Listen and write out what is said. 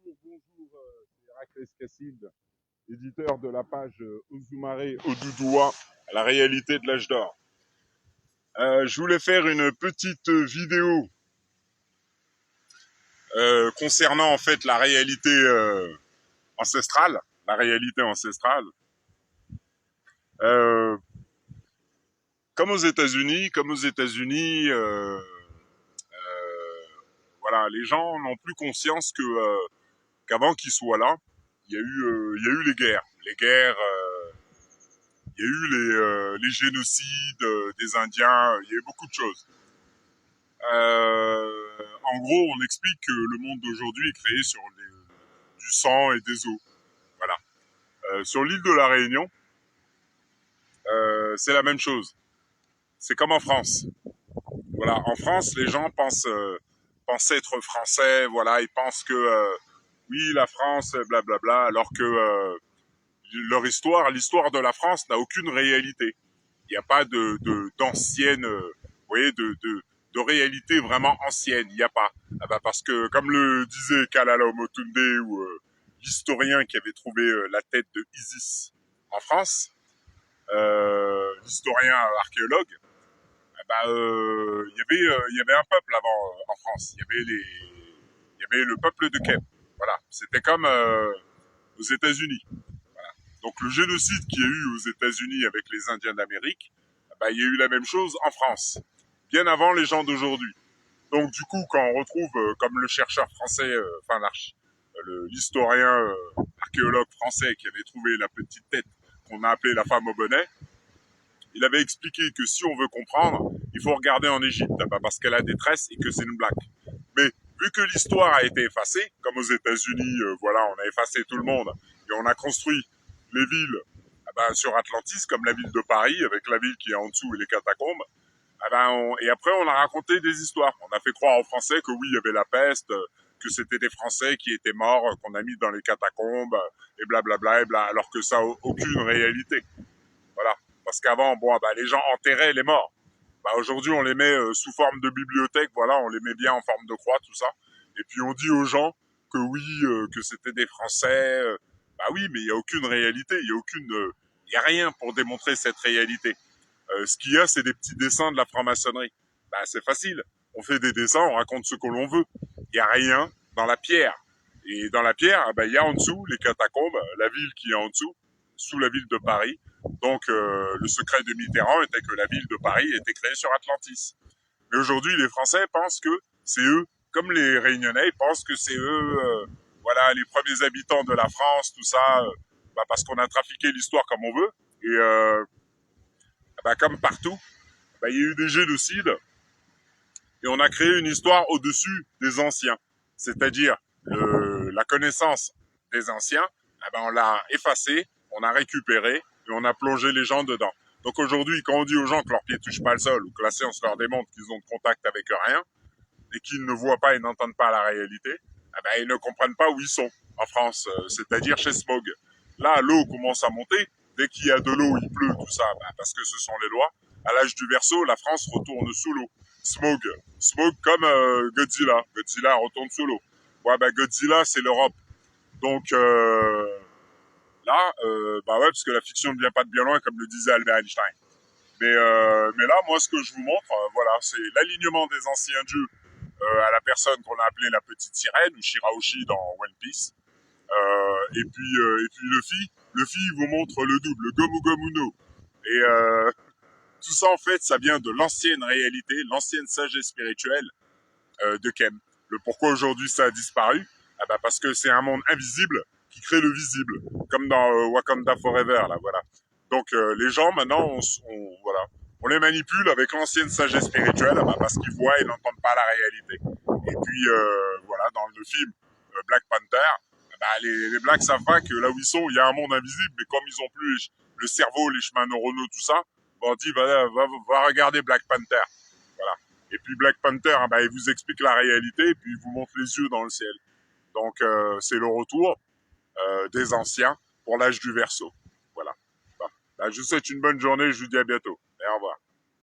C'est Héraclès Casside, éditeur de la page Ozumaré Odudoua, la réalité de l'âge d'or. Je voulais faire une petite vidéo concernant en fait la réalité ancestrale, la réalité ancestrale. Comme aux États-Unis, voilà, les gens n'ont plus conscience que qu'avant qu'ils soient là, il y a eu les guerres, il y a eu les génocides des Indiens, il y a eu beaucoup de choses. En gros, on explique que le monde d'aujourd'hui est créé sur du sang et des eaux. Voilà. Sur l'île de la Réunion, c'est la même chose. C'est comme en France. Voilà, en France, les gens pensent être français. Voilà, ils pensent que oui, la France, blablabla, alors que l'histoire de la France n'a aucune réalité. Il n'y a pas d'ancienne, vous voyez, de réalité vraiment ancienne. Il n'y a pas. Ah bah parce que, comme le disait Kalala Omotunde, ou l'historien qui avait trouvé la tête de Isis en France, l'historien archéologue, il y avait un peuple avant en France. Il y avait le peuple de Khem. Voilà. C'était comme aux États-Unis. Donc le génocide qu'il y a eu aux États-Unis avec les Indiens d'Amérique, il y a eu la même chose en France, bien avant les gens d'aujourd'hui. Donc du coup, quand on retrouve, comme le chercheur français, l'historien archéologue français qui avait trouvé la petite tête qu'on a appelée la femme au bonnet, il avait expliqué que si on veut comprendre, il faut regarder en Égypte, parce qu'elle a des tresses et que c'est une blague. Mais vu que l'histoire a été effacée, comme aux États-Unis, voilà, on a effacé tout le monde et on a construit les villes sur Atlantis, comme la ville de Paris, avec la ville qui est en dessous et les catacombes. Et après, on a raconté des histoires. On a fait croire aux Français que oui, il y avait la peste, que c'était des Français qui étaient morts, qu'on a mis dans les catacombes, et blablabla, et bla, alors que ça n'a aucune réalité. Voilà. Parce qu'avant, les gens enterraient les morts. Aujourd'hui, on les met sous forme de bibliothèque, voilà, on les met bien en forme de croix, tout ça. Et puis on dit aux gens que oui, que c'était des Français. Oui, mais il n'y a aucune réalité, il y a rien pour démontrer cette réalité. Ce qu'il y a, c'est des petits dessins de la franc-maçonnerie. C'est facile. On fait des dessins, on raconte ce que l'on veut. Il n'y a rien dans la pierre. Et dans la pierre, il y a en dessous les catacombes, la ville qui est en dessous, sous la ville de Paris. Donc, le secret de Mitterrand était que la ville de Paris était créée sur Atlantis. Mais aujourd'hui, les Français pensent que c'est eux, comme les Réunionnais, ils pensent que c'est eux, voilà, les premiers habitants de la France, tout ça, parce qu'on a trafiqué l'histoire comme on veut. Et comme partout, il y a eu des génocides et on a créé une histoire au-dessus des anciens. C'est-à-dire la connaissance des anciens, on l'a effacée, on a récupéré et on a plongé les gens dedans. Donc aujourd'hui, quand on dit aux gens que leurs pieds touchent pas le sol ou que la science leur démontre qu'ils ont de contact avec rien et qu'ils ne voient pas et n'entendent pas la réalité, ils ne comprennent pas où ils sont en France, c'est-à-dire chez Smog. Là, l'eau commence à monter. Dès qu'il y a de l'eau, il pleut, tout ça, parce que ce sont les lois. À l'âge du Verseau, la France retourne sous l'eau. Smog comme Godzilla. Godzilla retourne sous l'eau. Godzilla, c'est l'Europe. Donc parce que la fiction ne vient pas de bien loin, comme le disait Albert Einstein. Mais là, moi, ce que je vous montre, c'est l'alignement des anciens dieux à la personne qu'on a appelée la petite sirène, ou Shirahoshi dans One Piece. Et puis Luffy vous montre le double, le Gomu Gomu no. Et tout ça, en fait, ça vient de l'ancienne réalité, l'ancienne sagesse spirituelle de Kem. Le pourquoi aujourd'hui ça a disparu, parce que c'est un monde invisible qui crée le visible, comme dans Wakanda Forever, là, voilà. Donc les gens, maintenant, on les manipule avec l'ancienne sagesse spirituelle, parce qu'ils voient et n'entendent pas la réalité. Et puis, dans le film Black Panther, les Blacks savent pas que là où ils sont, il y a un monde invisible, mais comme ils ont plus le cerveau, les chemins neuronaux, tout ça, on dit, va regarder Black Panther. Voilà. Et puis Black Panther, il vous explique la réalité, et puis il vous montre les yeux dans le ciel. Donc, c'est le retour des anciens pour l'âge du Verseau. Voilà. Je vous souhaite une bonne journée, je vous dis à bientôt. Et au revoir.